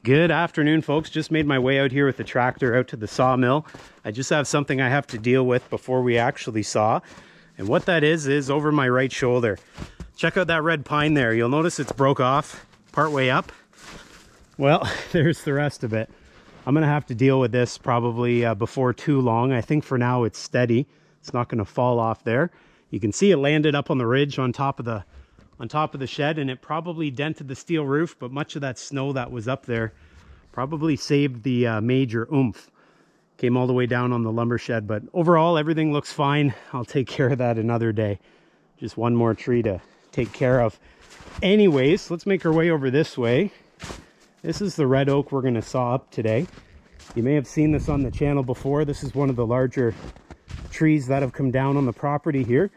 Good afternoon, folks. Just made my way out here with the tractor out to the sawmill. I just have something I have to deal with before we actually saw. And what that is over my right shoulder. Check out that red pine there. You'll notice it's broke off partway up. Well, there's the rest of it. I'm going to have to deal with this probably before too long. I think for now it's steady. It's not going to fall off there. You can see it landed up on the ridge on top of the shed, and it probably dented the steel roof, but much of that snow that was up there probably saved the major oomph. Came all the way down on the lumber shed, but overall everything looks fine. I'll take care of that another day. Just one more tree to take care of. Anyways, let's make our way over this way. This is the red oak we're going to saw up today. You may have seen this on the channel before. This is one of the larger trees that have come down on the property here.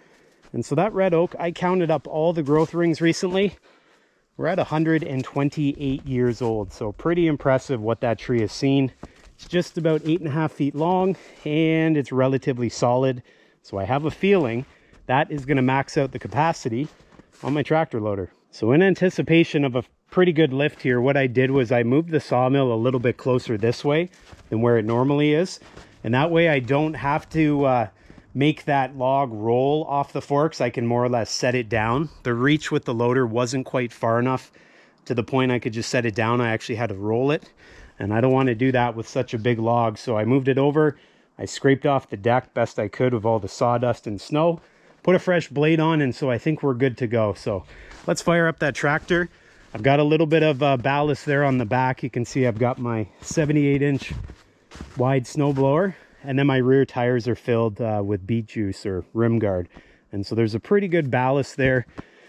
And so that red oak, I counted up all the growth rings recently. We're at 128 years old. So pretty impressive what that tree has seen. It's just about 8.5 feet long and it's relatively solid. So I have a feeling that is going to max out the capacity on my tractor loader. So in anticipation of a pretty good lift here, what I did was I moved the sawmill a little bit closer this way than where it normally is. And that way I don't have to make that log roll off the forks. I can more or less set it down. The reach with the loader wasn't quite far enough to the point I could just set it down. I actually had to roll it, and I don't want to do that with such a big log. So I moved it over. I scraped off the deck best I could with all the sawdust and snow, put a fresh blade on, and so I think we're good to go. So let's fire up that tractor. I've got a little bit of ballast there on the back. You can see I've got my 78-inch wide snow blower. And then my rear tires are filled with beet juice or rim guard. And so there's a pretty good ballast there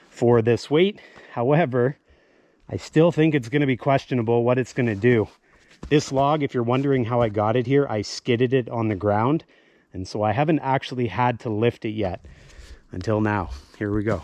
for this weight. However, I still think it's going to be questionable what it's going to do. This log, if you're wondering how I got it here, I skidded it on the ground. And so I haven't actually had to lift it yet until now. Here we go.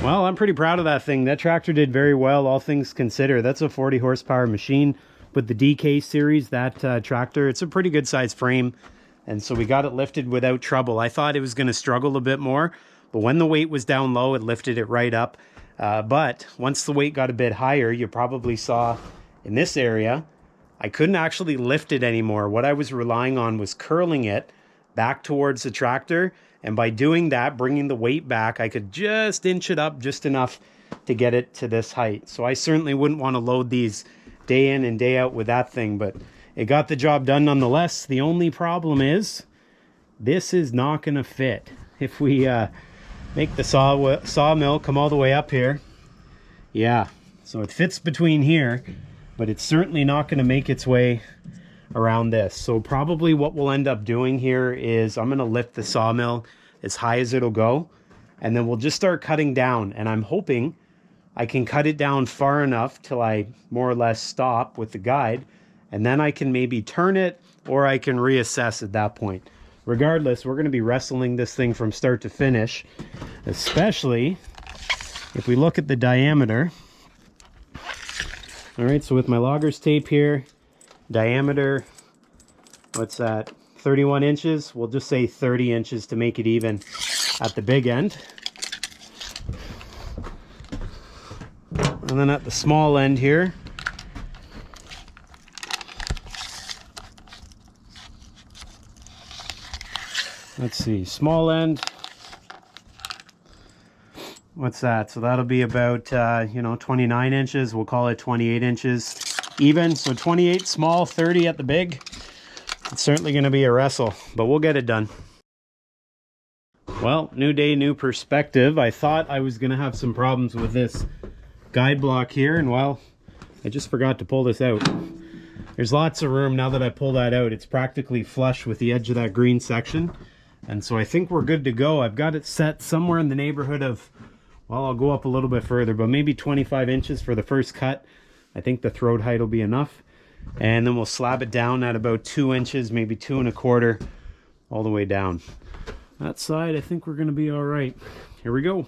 Well, I'm pretty proud of that thing. That tractor did very well, all things considered. That's a 40 horsepower machine with the DK series, that tractor. It's a pretty good size frame. And so we got it lifted without trouble. I thought it was going to struggle a bit more, but when the weight was down low, it lifted it right up. But once the weight got a bit higher, you probably saw in this area, I couldn't actually lift it anymore. What I was relying on was curling it back towards the tractor. And by doing that, bringing the weight back, I could just inch it up just enough to get it to this height. So I certainly wouldn't want to load these day in and day out with that thing, but it got the job done nonetheless. The only problem is this is not going to fit. If we make the sawmill come all the way up here, yeah, so it fits between here, but it's certainly not going to make its way around this. So probably what we'll end up doing here is I'm going to lift the sawmill as high as it'll go, and then we'll just start cutting down. And I'm hoping I can cut it down far enough till I more or less stop with the guide, and then I can maybe turn it, or I can reassess at that point. Regardless, we're going to be wrestling this thing from start to finish, especially if we look at the diameter. All right, so with my logger's tape here, diameter, what's that, 31 inches? We'll just say 30 inches to make it even. at the big end. And then at the small end here, let's see, small end, what's that? So that'll be about, you know, 29 inches. We'll call it 28 inches even. So 28 small, 30 at the big. It's certainly going to be a wrestle, but we'll get it done. Well, new day, new perspective. I thought I was going to have some problems with this guide block here, and well, I just forgot to pull this out. There's lots of room now that I pull that out. It's practically flush with the edge of that green section. And so I think we're good to go. I've got it set somewhere in the neighborhood of, well, I'll go up a little bit further, but maybe 25 inches for the first cut. I think the throat height will be enough. And then we'll slab it down at about 2 inches, maybe 2 1/4, all the way down. That side, I think we're going to be all right. Here we go.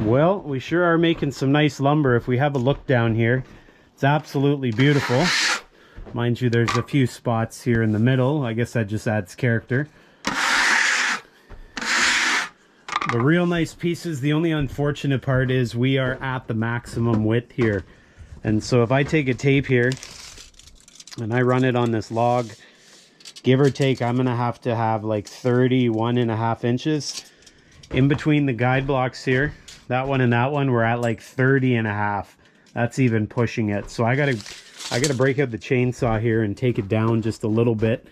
Well, we sure are making some nice lumber. If we have a look down here, it's absolutely beautiful. Mind you, there's a few spots here in the middle. I guess that just adds character. The real nice pieces. The only unfortunate part is we are at the maximum width here. And so if I take a tape here and I run it on this log, give or take, I'm gonna have to have like 31.5 inches in between the guide blocks here. That one and that one, we're at like 30.5. That's even pushing it. So I gotta break out the chainsaw here and take it down just a little bit.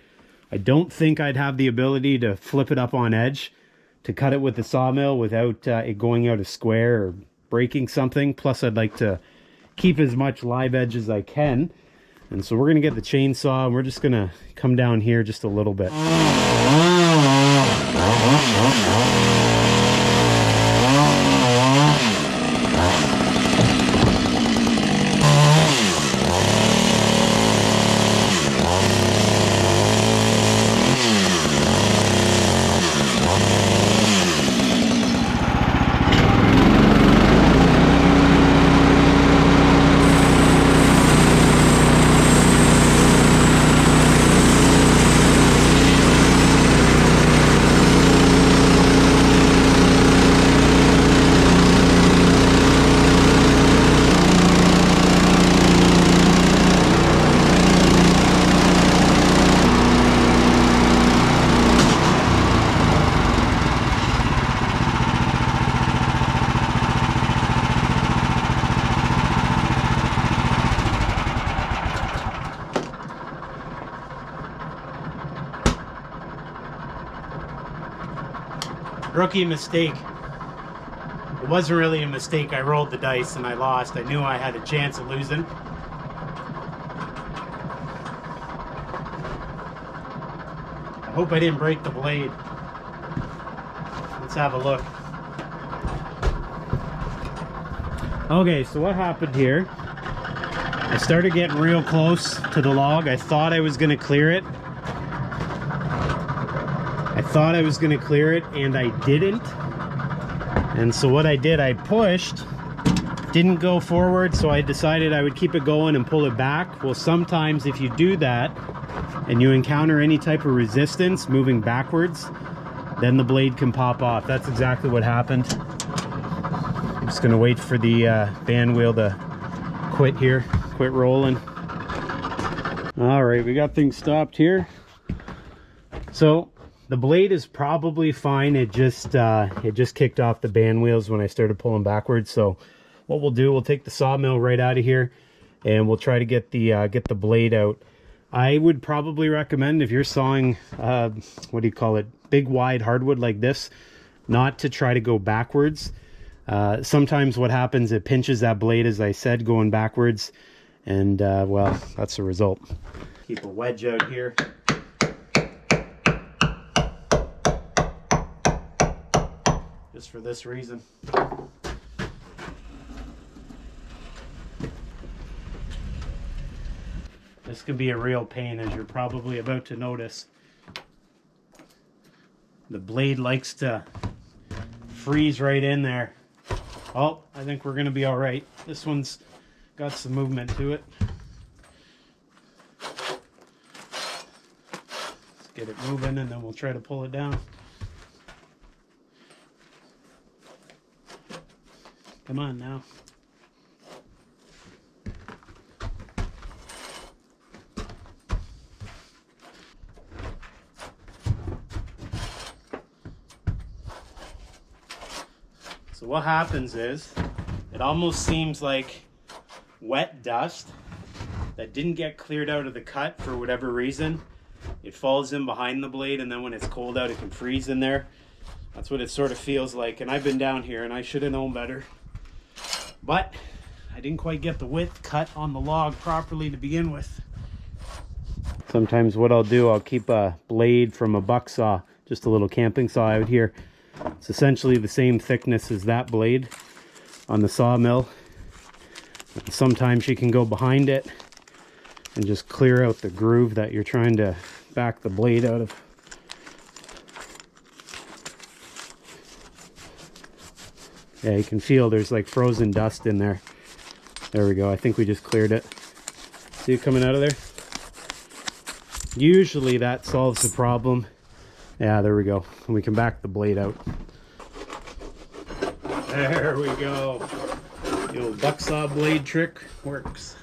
I don't think I'd have the ability to flip it up on edge to cut it with the sawmill without it going out of square or breaking something. Plus I'd like to keep as much live edge as I can. And so we're gonna get the chainsaw and we're just gonna come down here just a little bit. Rookie mistake. It wasn't really a mistake. I rolled the dice and I lost. I knew I had a chance of losing. I hope I didn't break the blade. Let's have a look. Okay, so what happened here? I started getting real close to the log. I thought I was going to clear it. And I didn't. And so what I did, I pushed, didn't go forward, so I decided I would keep it going and pull it back. Well, sometimes if you do that and you encounter any type of resistance moving backwards, then the blade can pop off. That's exactly what happened. I'm just gonna wait for the band wheel to quit rolling. All right, we got things stopped here. So the blade is probably fine. It just kicked off the band wheels when I started pulling backwards. So what we'll do, we'll take the sawmill right out of here and we'll try to get the blade out. I would probably recommend, if you're sawing what do you call it, big wide hardwood like this, not to try to go backwards. Sometimes what happens, it pinches that blade, as I said, going backwards, and well, that's the result. Keep a wedge out here. Just for this reason. This could be a real pain, as you're probably about to notice. The blade likes to freeze right in there. Oh, I think we're gonna be all right. This one's got some movement to it. Let's get it moving and then we'll try to pull it down. Come on now. So what happens is, it almost seems like wet dust that didn't get cleared out of the cut for whatever reason. It falls in behind the blade, and then when it's cold out, it can freeze in there. That's what it sort of feels like. And I've been down here and I should have known better. But I didn't quite get the width cut on the log properly to begin with. Sometimes what I'll do, I'll keep a blade from a buck saw, just a little camping saw out here. It's essentially the same thickness as that blade on the sawmill. Sometimes you can go behind it and just clear out the groove that you're trying to back the blade out of. Yeah, you can feel there's like frozen dust in there. There we go. I think we just cleared it. See it coming out of there? Usually that solves the problem. Yeah, there we go. And we can back the blade out. There we go. The old buck saw blade trick works.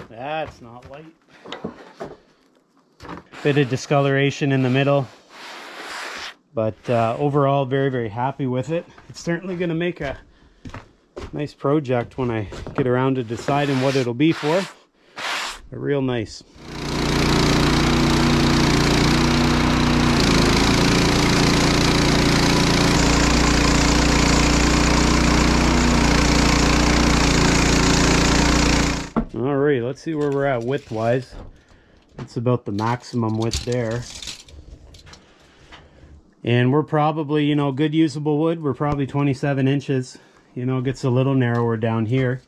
That's not light. Bit of discoloration in the middle, but overall very, very happy with it. It's certainly going to make a nice project when I get around to deciding what it'll be for. But real nice. Alright, let's see where we're at width wise. That's about the maximum width there. And we're probably, you know, good usable wood, we're probably 27 inches. You know, it gets a little narrower down here,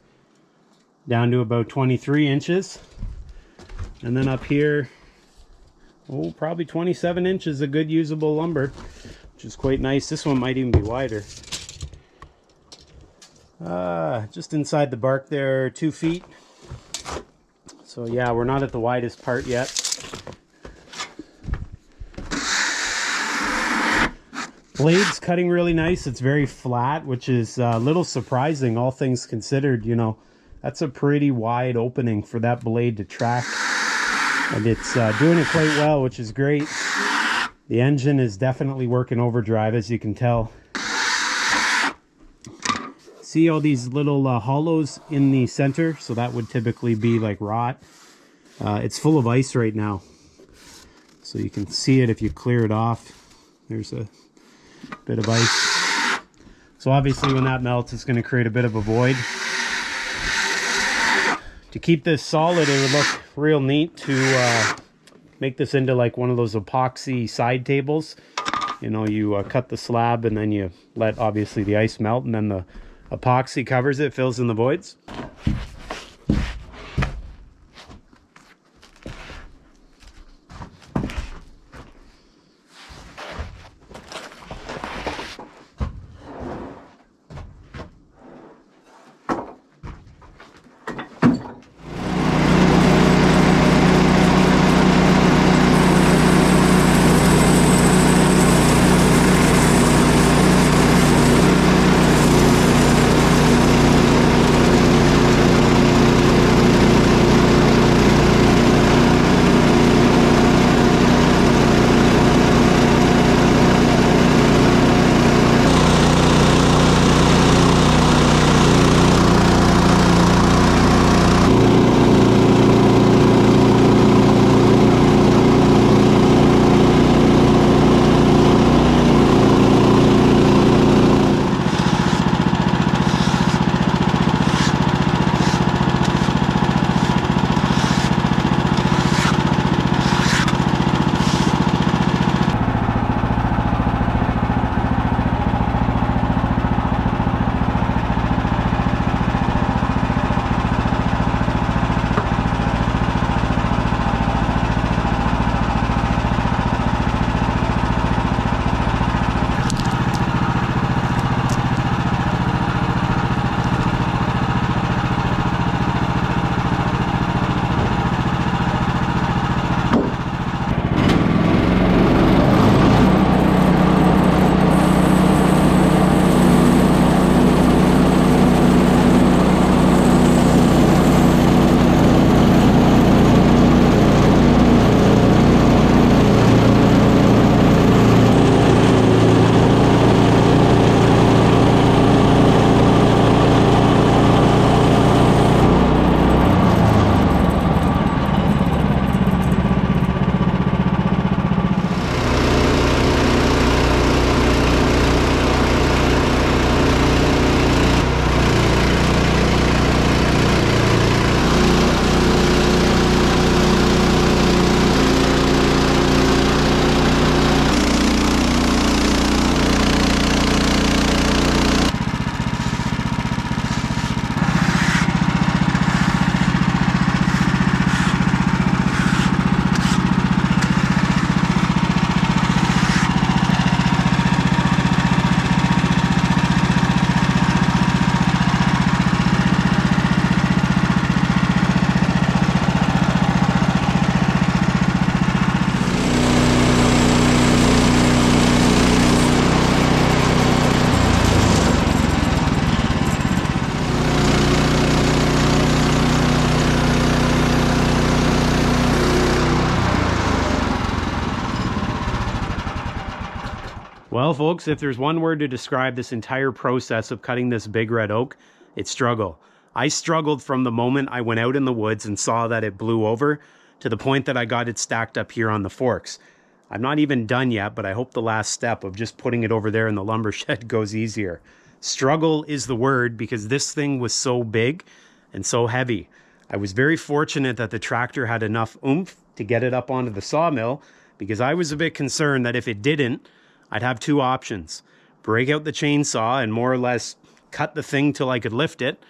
down to about 23 inches. And then up here, oh, probably 27 inches of good usable lumber, which is quite nice. This one might even be wider. Just inside the bark there, 2 feet. So yeah, we're not at the widest part yet. Blade's cutting really nice. It's very flat, which is a little surprising, all things considered. You know, that's a pretty wide opening for that blade to track. And it's doing it quite well, which is great. The engine is definitely working overdrive, as you can tell. See all these little hollows in the center? So that would typically be like rot. It's full of ice right now. So you can see it if you clear it off. There's a bit of ice. So obviously when that melts, it's going to create a bit of a void. To keep this solid, it would look real neat to make this into like one of those epoxy side tables. You know, you cut the slab and then you let obviously the ice melt, and then the epoxy covers it, fills in the voids. Well, folks, if there's one word to describe this entire process of cutting this big red oak, it's struggle. I struggled from the moment I went out in the woods and saw that it blew over to the point that I got it stacked up here on the forks. I'm not even done yet, but I hope the last step of just putting it over there in the lumber shed goes easier. Struggle is the word because this thing was so big and so heavy. I was very fortunate that the tractor had enough oomph to get it up onto the sawmill, because I was a bit concerned that if it didn't, I'd have two options: break out the chainsaw and more or less cut the thing till I could lift it,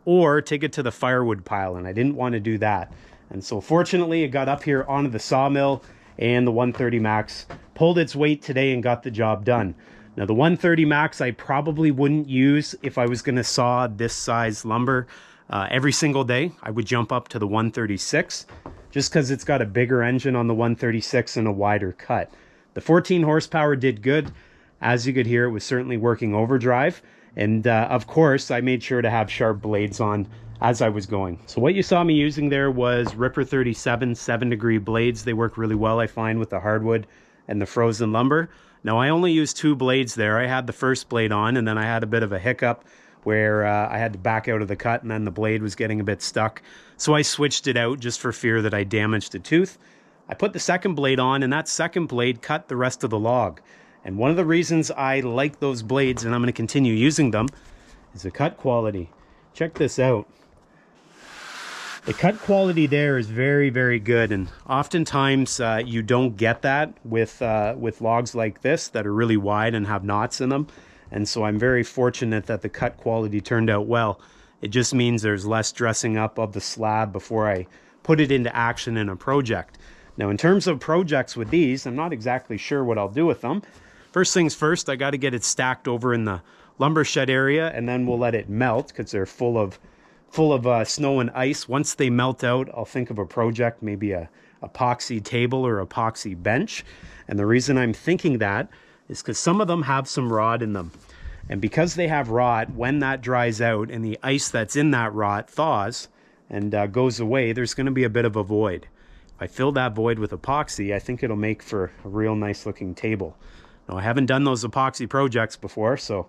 or take it to the firewood pile, and I didn't want to do that. And so fortunately it got up here onto the sawmill, and the 130 Max pulled its weight today and got the job done. Now the 130 Max I probably wouldn't use if I was going to saw this size lumber. Every single day, I would jump up to the 136, just because it's got a bigger engine on the 136 and a wider cut. The 14 horsepower did good. As you could hear, it was certainly working overdrive. And of course, I made sure to have sharp blades on as I was going. So what you saw me using there was Ripper 37 7-degree blades. They work really well, I find, with the hardwood and the frozen lumber. Now, I only used 2 blades there. I had the first blade on, and then I had a bit of a hiccup where I had to back out of the cut, and then the blade was getting a bit stuck. So I switched it out just for fear that I damaged a tooth. I put the second blade on, and that second blade cut the rest of the log. And one of the reasons I like those blades, and I'm going to continue using them, is the cut quality. Check this out. The cut quality there is very, very good, and oftentimes you don't get that with logs like this that are really wide and have knots in them. And so I'm very fortunate that the cut quality turned out well. It just means there's less dressing up of the slab before I put it into action in a project. Now, in terms of projects with these, I'm not exactly sure what I'll do with them. First things first, I got to get it stacked over in the lumber shed area, and then we'll let it melt because they're full of snow and ice. Once they melt out, I'll think of a project, maybe a epoxy table or epoxy bench. And the reason I'm thinking that is because some of them have some rot in them. And because they have rot, when that dries out and the ice that's in that rot thaws and goes away, there's going to be a bit of a void. If I fill that void with epoxy, I think it'll make for a real nice looking table. Now, I haven't done those epoxy projects before, so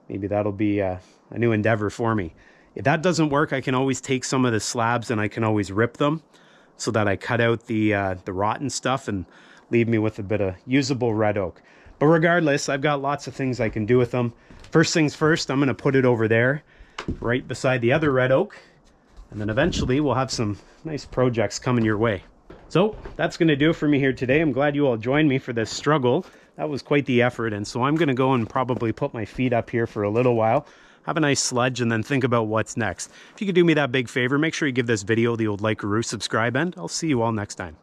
maybe that'll be a new endeavor for me. If that doesn't work, I can always take some of the slabs and I can always rip them so that I cut out the rotten stuff and leave me with a bit of usable red oak. But regardless, I've got lots of things I can do with them. First things first, I'm going to put it over there, right beside the other red oak. And then eventually we'll have some nice projects coming your way. So that's going to do it for me here today. I'm glad you all joined me for this struggle. That was quite the effort. And so I'm going to go and probably put my feet up here for a little while, have a nice sludge, and then think about what's next. If you could do me that big favor, make sure you give this video the old like or subscribe, and I'll see you all next time.